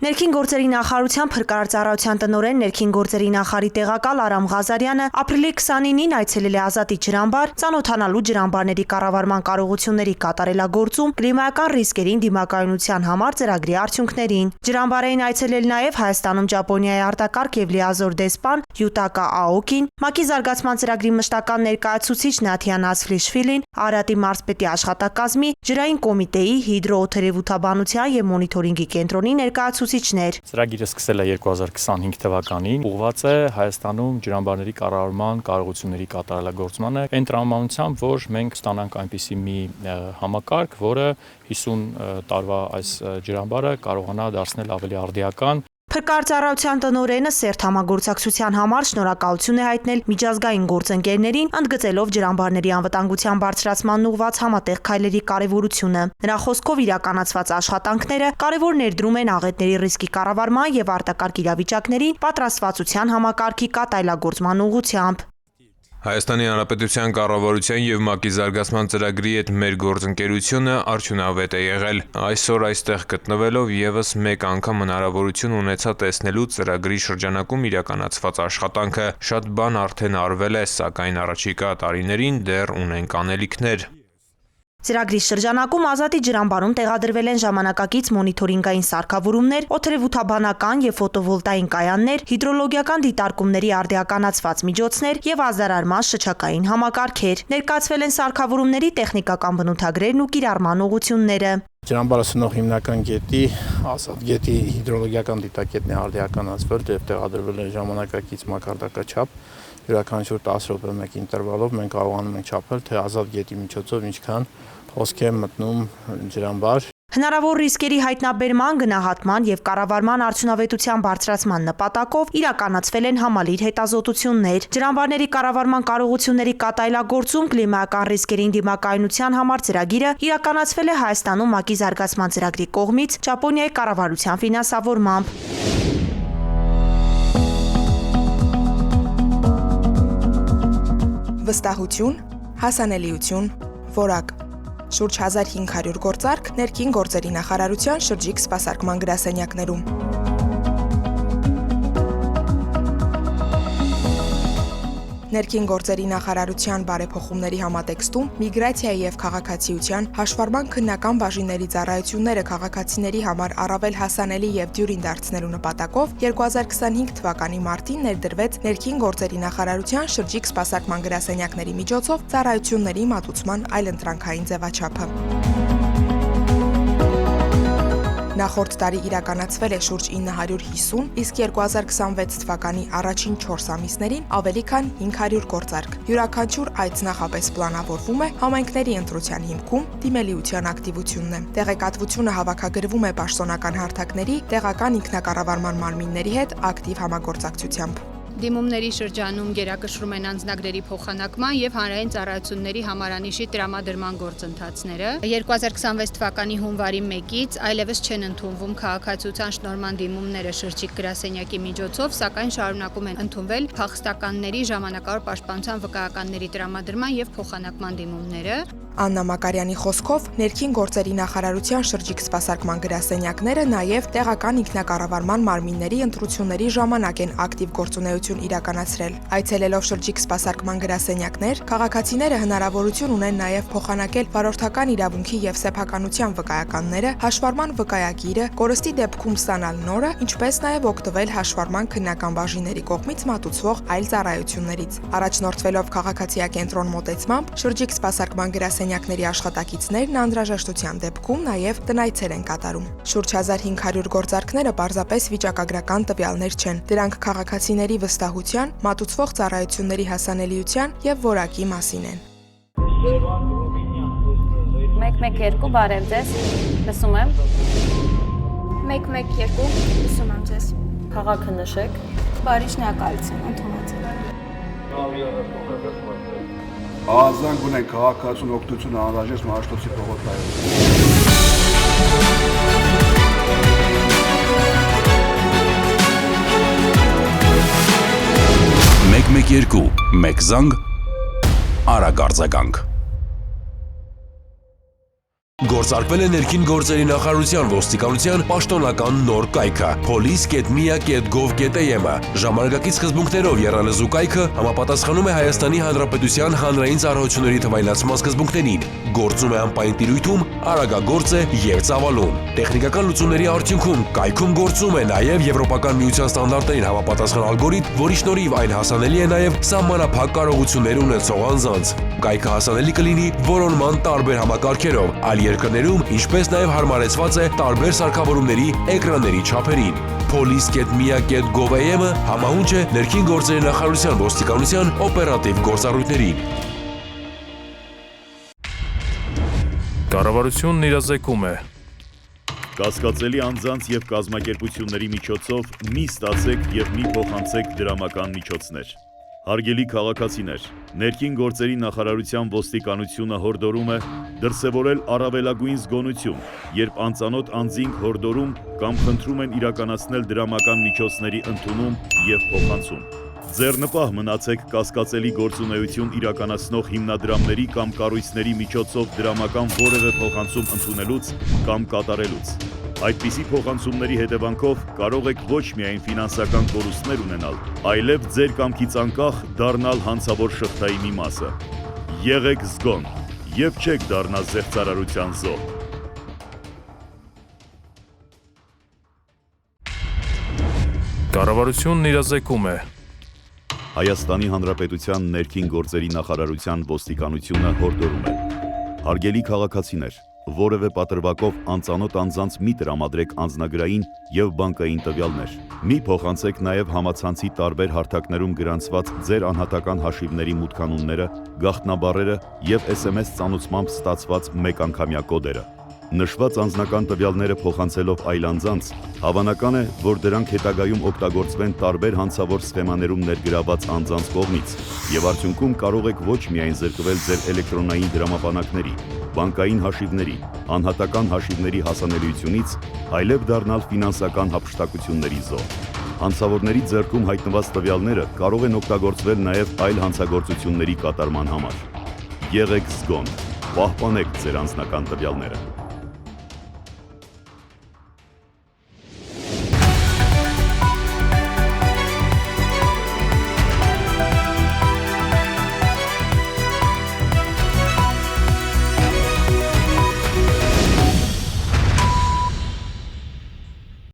Ներքին գործերի նախարարության փրկարարծառայության տնօրեն ներքին գործերի նախարարի տեղակալ Արամ Ղազարյանը ապրիլի 29-ին այցելել է Ազատի ջրամբար, ծանոթանալու ջրամբարների կառավարման կարողությունների կատարելագործում, կլիմայական ռիսկերին դիմակայունության համար ծրագրի արդյունքներին։ Ջրամբարային այցելել նաև Հայաստանում Ճապոնիայի արտակարգ եւ լիազոր դեսպան Յուտակա Աոկին, ՄԱԿ-ի զարգացման ծրագրի մշտական ներկայացուցիչ Նաթիան Ասֆլիշվիլին, Արարատի մարզպետի աշխատակազմի, ջրային կոմիտեի, հիդրոօթերևութաբանության եւ մոնիթորինգի կենտրոնի ներկայացուցիչներ։ Ծրագիրը սկսել է 2025 թվականին, ուղղված է Հայաստանում ջրամբարների կառավարման կարողությունների կատարելագործմանը, այն տրամաբանությամբ, որ մենք ստանանք այնպիսի մի համակարգ, որը 50 տարվա այս ջրամբարը կարողանա դարձնել ավելի արդիական։ Փրկարարծառայության տնօրենը սերտ համագործակցության համար շնորհակալություն է հայտնել միջազգային գործընկերներին, ընդգծելով ջրամբարների անվտանգության բարձրացմանն ուղղված համատեղ քայլերի կարևորությունը։ Նրա խոսքով իրականացված աշխատանքները կարևոր ներդրում են աղետների ռիսկի կառավարման եւ արտակարգ իրավիճակներին պատրաստվածության համակարգի կատարելագործման ուղղությամբ։ Հայաստանի Հանրապետության կառավարության եւ ՄԱԿ-ի զարգացման ծրագրի հետ մեր գործընկերությունը արդյունավետ է եղել։ Այսօր այստեղ գտնվելով եւս մեկ անգամ հնարավորություն ունեցա տեսնելու ծրագրի շրջանակում իրականացված աշխատանքը։ Շատ բան արդեն արվել է, սակայն առաջիկա տարիներին դեռ ունենք անելիքներ։ Ծրագրի շրջանակում Ազատի ջրամբարում տեղադրվել են ժամանակակից մոնիթորինգային սարքավորումներ, օթերևութաբանական եւ ֆոտովոլտային կայաններ, հիդրոլոգիական դիտարկումների արդիականացված միջոցներ եւ ազդարարման շչակային համակարգեր։ Ներկայացվել են սարքավորումների տեխնիկական բնութագրերն ու կիրառման ուղղությունները։ Ջրամբարը սնող հիմնական գետի, Ազատ գետի հիդրոլոգիական դիտակետն է արդիականացվել եւ տեղադրվել է ժամանակակից մակարդակաչափ։ Յուրաքանչյուր 10 րոպե մեկ ինտերվալով մենք կարողանում ենք չափել, թե Ազատ գետի միջոցով ինչքան հոսք է մտնում ջրամբար։ Հնարավոր ռիսկերի հայտնաբերման, գնահատման եւ կառավարման արդյունավետության բարձրացման նպատակով իրականացվել են համալիր հետազոտություններ։ Ջրամբարների կառավարման կարողությունների կատարելագործում կլիմայական ռիսկերին դիմակայունության համար ծրագիրը իրականացվել է Հայաստանում ՄԱԿ-ի զարգացման ծրագրի կողմից Ճապոնիայի կառավարության ֆինանսավորմամբ։ Վստահություն, հասանելիություն, որակ։ Շուրջ 1500 գործարք ներքին գործերի նախարարության շրջիկ սպասարկման գրասենյակներում։ Ներքին գործերի նախարարության բարեփոխումների համատեքստում միգրացիայի եւ քաղաքացիության հաշվառման քննական բաժինների ծառայությունները քաղաքացիների համար առավել հասանելի եւ դյուրին դարձնելու նպատակով 2025 թվականի մարտին ներդրվեց Ներքին գործերի նախարարության շրջիկ սպասարկման գրասենյակների միջոցով ծառայությունների մատուցման այլընտրանքային ձևաչափը։ Նախորդ տարի իրականացվել է շուրջ 950, իսկ 2026 թվականի առաջին 4 ամիսներին ավելի քան 500 գործարք։ Յուրաքանչյուր այց նախապես պլանավորվում է համայնքների ընտրության հիմքում դիմելիության ակտիվությունն է։ Տեղեկատվությունը հավաքագրվում է պաշտոնական հարթակների, տեղական ինքնակառավարման մարմինների հետ ակտիվ համագործակցությամբ։ Դիմումների շրջանում գերակշռում են անձնագրերի փոխանակման եւ հանրային ծառայությունների համարանիշի տրամադրման գործընթացները։ 2026 թվականի հունվարի 1-ից այլևս չեն ընդունվում քաղաքացիության շնորհման դիմումները շրջիկ գրասենյակի միջոցով, սակայն շարունակում են ընդունվել փախստականների ժամանակավոր պաշտպանության վկայականների տրամադրման եւ փոխանակման դիմումները։ Աննա Մակարյանի խոսքով ներքին գործերի նախարարության շրջիկ սպասարկման գրասենյակները նաև տեղական ինքնակառավարման մարմինների ընտրությունների ժամանակ են ակտիվ գործունեություն իրականացրել։ Այցելելով շրջիկ սպասարկման գրասենյակներ, քաղաքացիները հնարավորություն ունեն նաև փոխանակել վարորդական իրավունքի եւ սեփականության վկայականները, հաշվառման վկայագիրը, կորստի դեպքում ստանալ նորը, ինչպես նաև օգտվել հաշվառման քննական բաժինների կողմից մատուցվող այլ ծառայություններից։ Առաջնորդվելով քաղաքացիակենտրոն մոտեցմամբ, շրջիկ սպասարկման գրասենյակների աշխատակիցներն անհրաժեշտության դեպքում նաև տնայցեր են կատարում։ Շուրջ 1500 գործարքները պարզապես վիճակագրական տվյալներ չեն, դրանք քաղաքացիների վստահության, մատուցվող ծառայությունների հասանելիության եւ որակի մասին են։ 112 բարև ձեզ, լսում եմ։ 112 լսում եմ ձեզ։ Քաղաքը նշեք։ Բարի շնորհակալություն, ընդունած եմ։ Ազանգ ունենք քաղաքացուն օգնություն անհրաժեշտ Մաշտոցի փողոցայում։ 112 մեկ զանգ արագ արձագանք Գործարկվել է ներքին գործերի նախարարության ոստիկանության պաշտոնական նոր կայքը police.mia.gov.am-ը։ Ժամանակակից սկզբունքներով եռալեզու կայքը համապատասխանում է Հայաստանի Հանրապետության հանրային ծառայությունների թվայնացման սկզբունքներին, գործում է անպայման տիրույթում, արագագործ է և ծավալուն։ Տեխնիկական լուծումների արդյունքում կայքում գործում է նաև Եվրոպական միության ստանդարտներին համապատասխան ալգորիթմ, որի շնորհիվ այն հասանելի է նաև սահմանափակ կարողություններ ունեցող անձանց։ Կայքը հասանելի կլինի որոնման տարբեր համակարգերով, այլ երկրներում, ինչպես նաև հարմարեցված է տարբեր սարքավորումների էկրանների չափերին։ police.mia.gov.am-ը համահունչ է ներքին գործերի նախարարության ոստիկանության օպերատիվ գործառույթներին։ Կառավարությունն իրազեկում է Կասկածելի անձանց և կազմակերպությունների միջոցով մի ստացեք և մի փոխանցեք դրամական միջոցներ։ Հարգելի քաղաքացիներ, ներքին գործերի նախարարության ոստիկանությունը հորդորում է դրսևորել առավելագույն զգոնություն, երբ անծանոթ անձինք հորդորում կամ խնդրում են իրականացնել դրամական միջոցների ընդունում և փոխանցում։ Ձեռնպահ մնացեք կասկածելի գործունեություն իրականացնող հիմնադրամների կամ կառույցների միջոցով դրամական որևէ փոխանցում ընդունելուց կամ կատարելուց։ Այդպիսի փոխանցումների հետևանքով կարող եք ոչ միայն ֆինանսական կորուստներ ունենալ, այլև ձեր կամքից անկախ դառնալ հանցավոր շղթայի մի մասը։ Եղեք զգոն և չեք դառնա զեղծարարության զոհ։ Կառավարությունն իրազեկում է Հայաստանի Հանրապետության ներքին գործերի նախարարության ոստիկանությունը հորդորում է. Հարգելի քաղաքացիներ, որևէ պատրվակով անծանոթ անձանց մի տրամադրեք անձնագրային և բանկային տվյալներ։ Մի փոխանցեք նաև համացանցի տարբեր հարթակներում գրանցված ձեր անհատական հաշիվների մուտքանունները, գաղտնաբառերը և SMS ծանուցմամբ ստացված մեկանգամյա կոդերը։ Նշված անձնական տվյալները փոխանցելով այլ անձանց, հավանական է, որ դրանք հետագայում օգտագործվեն տարբեր հանցավոր սխեմաներում ներգրավված անձանց կողմից, և արդյունքում կարող եք ոչ միայն զրկվել ձեր էլեկտրոնային դրամապանակների, բանկային հաշիվների, անհատական հաշիվների հասանելիությունից, այլև դառնալ ֆինանսական հափշտակությունների զոհ։ Հանցավորների ձեռքում հայտնված տվյալները կարող են օգտագործվել նաև այլ հանցագործությունների կատարման համար։ Եղեք զգոն, պահպանեք ձեր անձնական տվյալները։